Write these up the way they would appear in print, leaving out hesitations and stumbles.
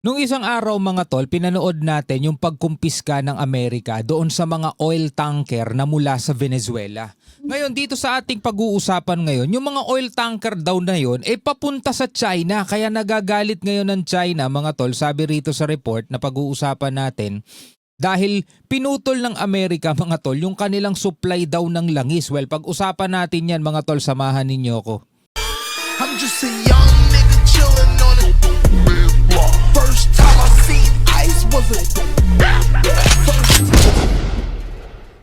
Nung isang araw mga tol, pinanood natin yung pagkumpiska ng Amerika doon sa mga oil tanker na mula sa Venezuela. Ngayon dito sa ating pag-uusapan ngayon, yung mga oil tanker daw na yun papunta sa China. Kaya nagagalit ngayon ng China mga tol, sabi rito sa report na pag-uusapan natin. Dahil pinutol ng Amerika mga tol yung kanilang supply daw ng langis. Well, pag-usapan natin yan mga tol, samahan ninyo ko. I'm just a young nigga chillin' on it. First time I seen ice was a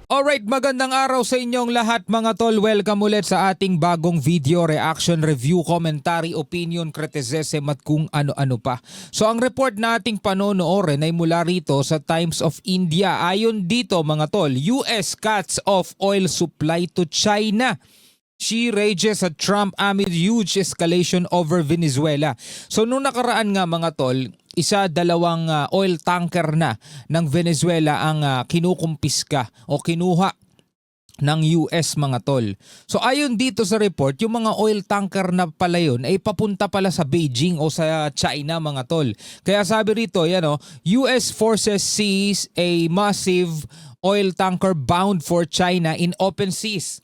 Alright, magandang araw sa inyong lahat mga tol. Welcome ulit sa ating bagong video, reaction, review, commentary, opinion, criticism at kung ano-ano pa. So ang report na ating panonoorin ay mula rito sa Times of India. Ayon dito mga tol, US cuts off oil supply to China. Xi rages at Trump amid huge escalation over Venezuela. So nung nakaraan nga mga tol, dalawang oil tanker na ng Venezuela ang kinukumpiska o kinuha ng US mga tol. So ayon dito sa report, yung mga oil tanker na pala yun ay papunta pala sa Beijing o sa China mga tol. Kaya sabi rito, US forces seize a massive oil tanker bound for China in open seas.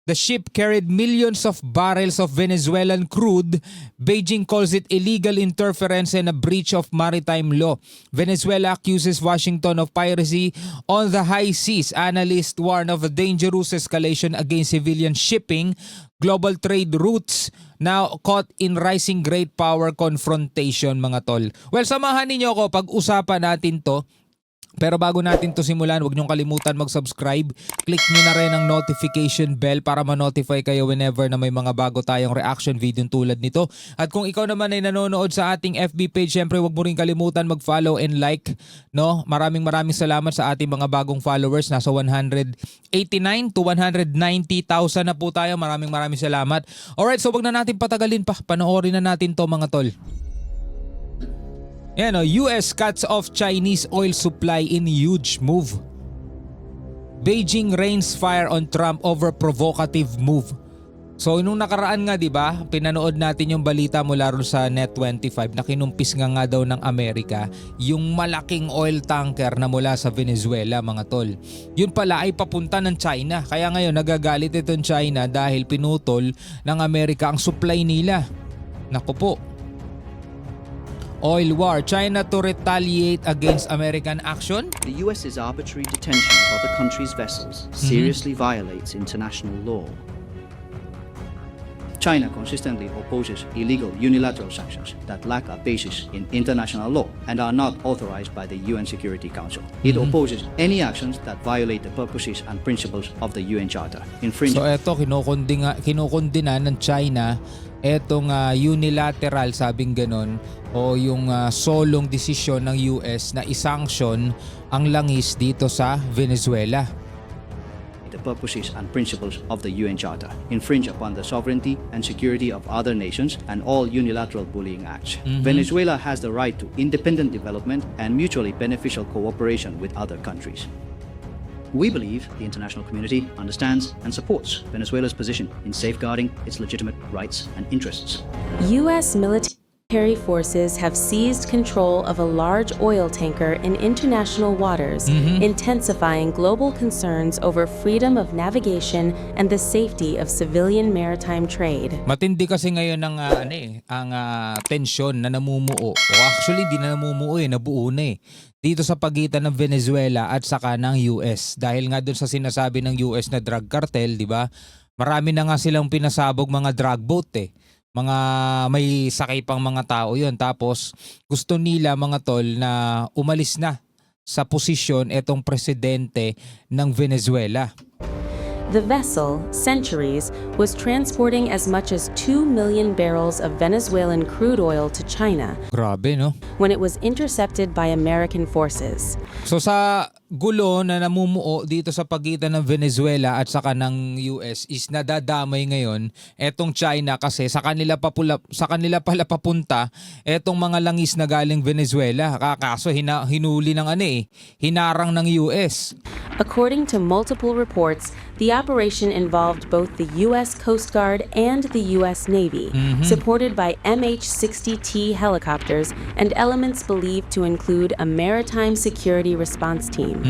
The ship carried millions of barrels of Venezuelan crude. Beijing calls it illegal interference and a breach of maritime law. Venezuela accuses Washington of piracy on the high seas. Analysts warn of a dangerous escalation against civilian shipping. Global trade routes now caught in rising great power confrontation mga tol. Well, samahan ninyo ako pag-usapan natin to. Pero bago natin to simulan, huwag niyong kalimutan mag-subscribe. Click niyo na rin ang notification bell para ma-notify kayo whenever na may mga bago tayong reaction video tulad nito. At kung ikaw naman ay nanonood sa ating FB page, syempre huwag mo rin kalimutan mag-follow and like. No? Maraming salamat sa ating mga bagong followers. Nasa 189 to 190,000 na po tayo. Maraming salamat. Alright, so huwag na natin patagalin pa. Panoorin na natin to mga tol. US cuts off Chinese oil supply in huge move. Beijing rains fire on Trump over provocative move. So nung nakaraan nga 'di ba, pinanood natin yung balita mula ron sa Net25 na kinumpis nga daw ng Amerika yung malaking oil tanker na mula sa Venezuela mga tol. Yun pala ay papunta ng China. Kaya ngayon nagagalit itong China dahil pinutol ng Amerika ang supply nila. Naku po. Oil war, China to retaliate against American action? The US's arbitrary detention of the country's vessels seriously violates international law. China consistently opposes illegal unilateral sanctions that lack a basis in international law and are not authorized by the UN Security Council. It opposes any actions that violate the purposes and principles of the UN Charter. So eto, kinukondina ng China etong unilateral, sabing ganon, o yung solong desisyon ng US na isanction ang langis dito sa Venezuela. The purposes and principles of the UN Charter infringe upon the sovereignty and security of other nations and all unilateral bullying acts. Venezuela has the right to independent development and mutually beneficial cooperation with other countries. We believe the international community understands and supports Venezuela's position in safeguarding its legitimate rights and interests. U.S. military forces have seized control of a large oil tanker in international waters, intensifying global concerns over freedom of navigation and the safety of civilian maritime trade. Matindi kasi ngayon ang tensyon na namumuo. O actually, di na namumuo nabuo na dito sa pagitan ng Venezuela at saka ng US. Dahil nga doon sa sinasabi ng US na drug cartel, di ba? Marami na nga silang pinasabog mga drug boat Mga may sakay pang mga tao yun. Tapos gusto nila mga tol na umalis na sa posisyon etong presidente ng Venezuela. The vessel, Centuries, was transporting as much as 2 million barrels of Venezuelan crude oil to China. Grabe, no? When it was intercepted by American forces. So sa gulo na namumuo dito sa pagitan ng Venezuela at saka ng US is nadadamay ngayon etong China kasi sa kanila pala papunta etong mga langis na galing Venezuela. Kaso hinuli ng hinarang ng US. According to multiple reports, The operation involved both the U.S. Coast Guard and the U.S. Navy, supported by MH-60T helicopters and elements believed to include a maritime security response team.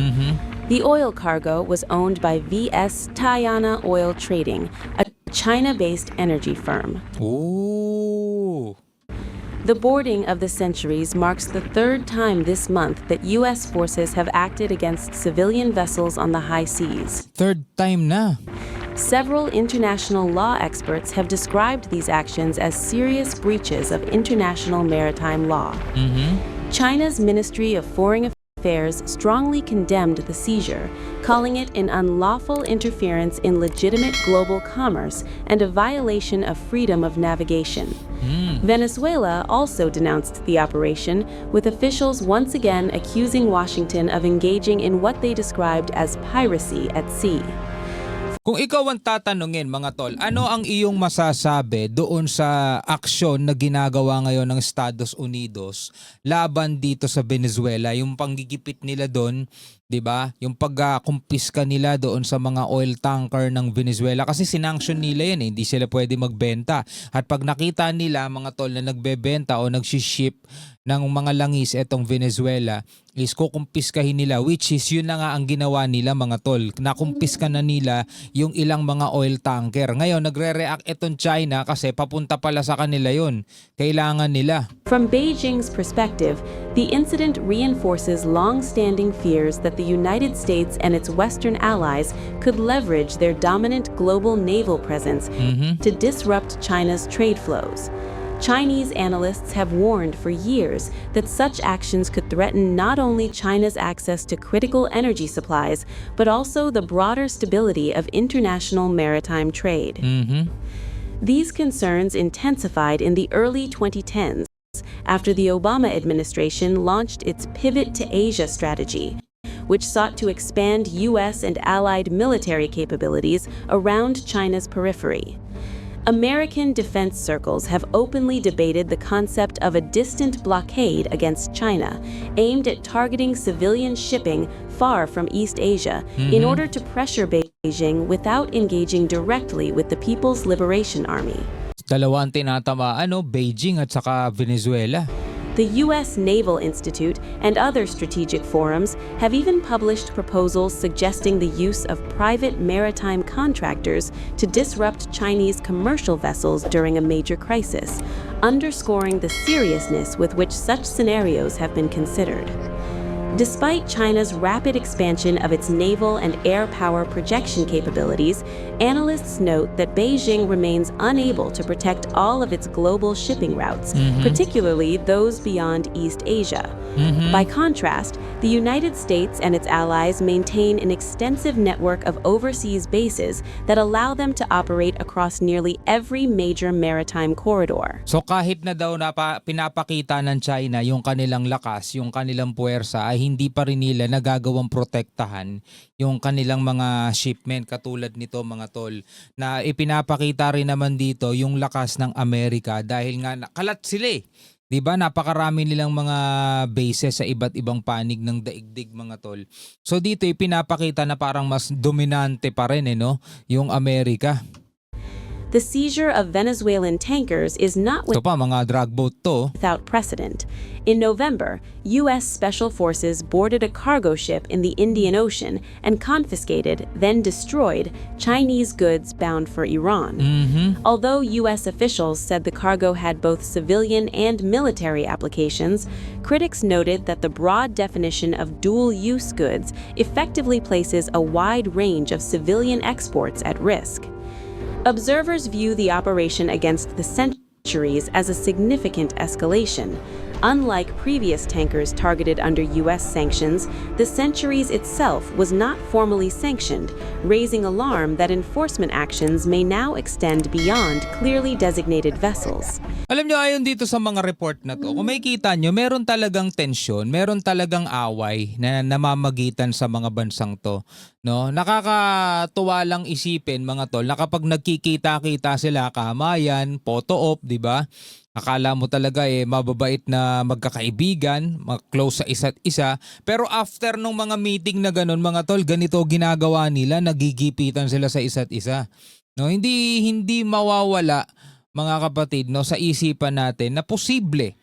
The oil cargo was owned by VS Tayana Oil Trading, a China-based energy firm. Oh. The boarding of the Centuries marks the third time this month that U.S. forces have acted against civilian vessels on the high seas. Third time na. Several international law experts have described these actions as serious breaches of international maritime law. China's Ministry of Foreign Affairs strongly condemned the seizure, calling it an unlawful interference in legitimate global commerce and a violation of freedom of navigation. Venezuela also denounced the operation, with officials once again accusing Washington of engaging in what they described as piracy at sea. Kung ikaw ang tatanungin mga tol, ano ang iyong masasabi doon sa aksyon na ginagawa ngayon ng Estados Unidos laban dito sa Venezuela? Yung panggigipit nila doon, 'di ba? Yung pagkumpiska nila doon sa mga oil tanker ng Venezuela kasi sinanction nila 'yan, hindi sila pwede magbenta. At pag nakita nila mga tol na nagbebenta o nagshi-ship ng mga langis etong Venezuela, is kukumpiskahin nila, which is yun na nga ang ginawa nila mga tol. Nakumpiska na nila yung ilang mga oil tanker. Ngayon nagre-react etong China kasi papunta pala sa kanila yun. Kailangan nila. From Beijing's perspective, the incident reinforces long-standing fears that the United States and its Western allies could leverage their dominant global naval presence to disrupt China's trade flows. Chinese analysts have warned for years that such actions could threaten not only China's access to critical energy supplies, but also the broader stability of international maritime trade. These concerns intensified in the early 2010s after the Obama administration launched its Pivot to Asia strategy, which sought to expand U.S. and allied military capabilities around China's periphery. American defense circles have openly debated the concept of a distant blockade against China, aimed at targeting civilian shipping far from East Asia in order to pressure Beijing without engaging directly with the People's Liberation Army. Dalawa ang tinatamaan, Beijing at saka Venezuela. The U.S. Naval Institute and other strategic forums have even published proposals suggesting the use of private maritime contractors to disrupt Chinese commercial vessels during a major crisis, underscoring the seriousness with which such scenarios have been considered. Despite China's rapid expansion of its naval and air power projection capabilities, analysts note that Beijing remains unable to protect all of its global shipping routes, particularly those beyond East Asia. By contrast, the United States and its allies maintain an extensive network of overseas bases that allow them to operate across nearly every major maritime corridor. So kahit na daw pinapakita ng China yung kanilang lakas, yung kanilang puwersa, ay hindi pa rin nila nagagawang protektahan yung kanilang mga shipment katulad nito mga tol, na ipinapakita rin naman dito yung lakas ng Amerika dahil nga kalat sila eh. 'Di ba? Napakarami nilang mga bases sa iba't ibang panig ng daigdig mga tol. So dito ipinapakita na parang mas dominante pa rin yung Amerika. The seizure of Venezuelan tankers is not Ito pa mga drug boat to. without precedent. In November, U.S. Special Forces boarded a cargo ship in the Indian Ocean and confiscated, then destroyed, Chinese goods bound for Iran. Although U.S. officials said the cargo had both civilian and military applications, critics noted that the broad definition of dual-use goods effectively places a wide range of civilian exports at risk. Observers view the operation against the Centuries as a significant escalation. Unlike previous tankers targeted under U.S. sanctions, the Centuries itself was not formally sanctioned, raising alarm that enforcement actions may now extend beyond clearly designated vessels. Alam nyo, ayon dito sa mga report na to, kung makikita nyo, meron talagang tensyon, meron talagang away na namamagitan sa mga bansang to. No? Nakakatuwa lang isipin mga tol na kapag nagkikita-kita sila, kamayan, photo op, di ba? Akala mo talaga mababait na magkakaibigan, close sa isa't isa. Pero after nung mga meeting na ganun mga tol, ganito ginagawa nila, nagigipitan sila sa isa't isa. No, hindi mawawala mga kapatid no sa isipan natin na posible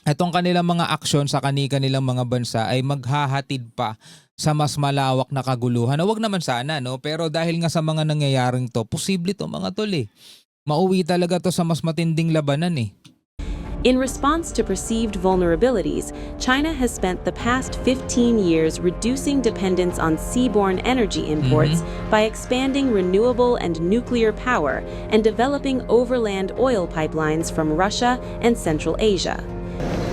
itong kanilang mga aksyon sa kanilang mga bansa ay maghahatid pa sa mas malawak na kaguluhan. Huwag naman sana no, pero dahil nga sa mga nangyayaring to, posible to mga tol Mauwi talaga to sa mas matinding labanan In response to perceived vulnerabilities, China has spent the past 15 years reducing dependence on seaborne energy imports by expanding renewable and nuclear power and developing overland oil pipelines from Russia and Central Asia.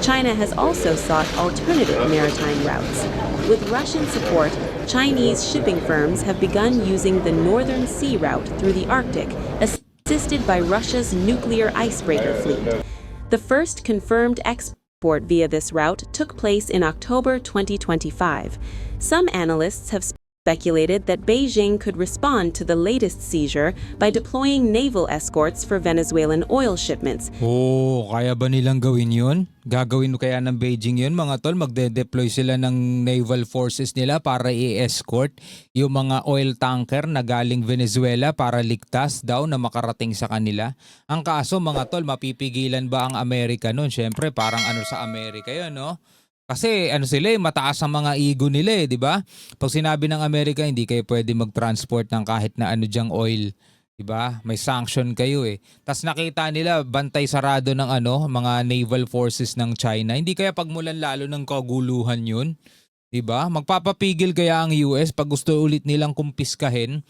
China has also sought alternative maritime routes. With Russian support, Chinese shipping firms have begun using the Northern Sea route through the Arctic, assisted by Russia's nuclear icebreaker fleet. The first confirmed export via this route took place in October 2025. Some analysts have speculated that Beijing could respond to the latest seizure by deploying naval escorts for Venezuelan oil shipments. Kaya ba nilang gawin yun? Gagawin kaya ng Beijing yun mga tol? Magde-deploy sila ng naval forces nila para i-escort yung mga oil tanker na galing Venezuela para ligtas daw na makarating sa kanila. Ang kaso mga tol, mapipigilan ba ang Amerika nun? Siyempre parang sa Amerika yun no? Kasi sila mataas ang mga ego nila di ba? Pag sinabi ng Amerika hindi kayo pwede mag-transport ng kahit na diyang oil, di ba? May sanction kayo Tas nakita nila bantay sarado ng mga naval forces ng China. Hindi kaya pagmulan lalo ng kaguluhan yun, di ba? Magpapapigil kaya ang US pag gusto ulit nilang kumpiskahin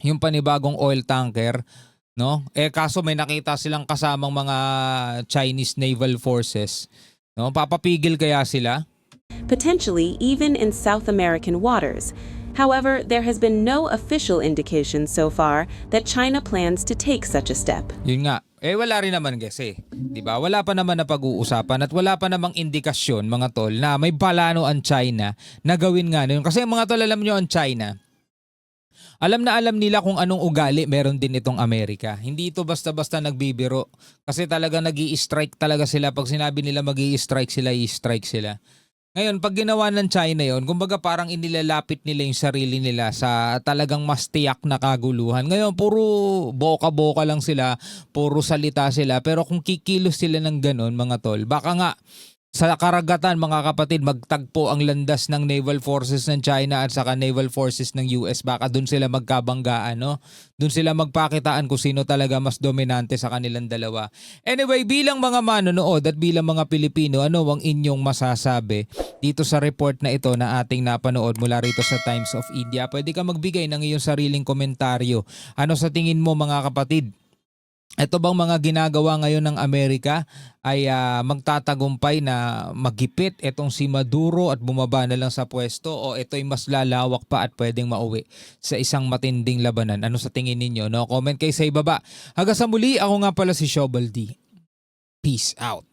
yung panibagong oil tanker, no? Kaso may nakita silang kasamang mga Chinese naval forces. No, papapigil kaya sila? Potentially even in South American waters. However, there has been no official indication so far that China plans to take such a step. Yun nga. Wala rin naman kasi. Di ba? Wala pa naman na pag-uusapan at wala pa namang indikasyon mga tol na may plano ang China na gawin nga yun. Kasi mga tol, alam nyo ang China, alam na alam nila kung anong ugali meron din itong Amerika. Hindi ito basta-basta nagbibiro. Kasi talaga nag-i-strike talaga sila. Pag sinabi nila mag-i-strike sila, i-strike sila. Ngayon, pag ginawa ng China yon, kumbaga parang inilalapit nila yung sarili nila sa talagang mas tiyak na kaguluhan. Ngayon, puro boka-boka lang sila, puro salita sila. Pero kung kikilos sila ng ganon, mga tol, baka nga sa karagatan mga kapatid, magtagpo ang landas ng naval forces ng China at saka naval forces ng US. Baka dun sila magkabanggaan, no? Dun sila magpakitaan kung sino talaga mas dominante sa kanilang dalawa. Anyway, bilang mga manonood at bilang mga Pilipino, ano ang inyong masasabi dito sa report na ito na ating napanood mula rito sa Times of India? Pwede ka magbigay ng iyong sariling komentaryo. Ano sa tingin mo mga kapatid? Ito bang mga ginagawa ngayon ng Amerika ay magtatagumpay na magipit itong si Maduro at bumaba na lang sa pwesto, o ito'y mas lalawak pa at pwedeng mauwi sa isang matinding labanan? Ano sa tingin ninyo? No? Comment kayo sa ibaba. Hanggang sa muli, ako nga pala si Shobal D. Peace out.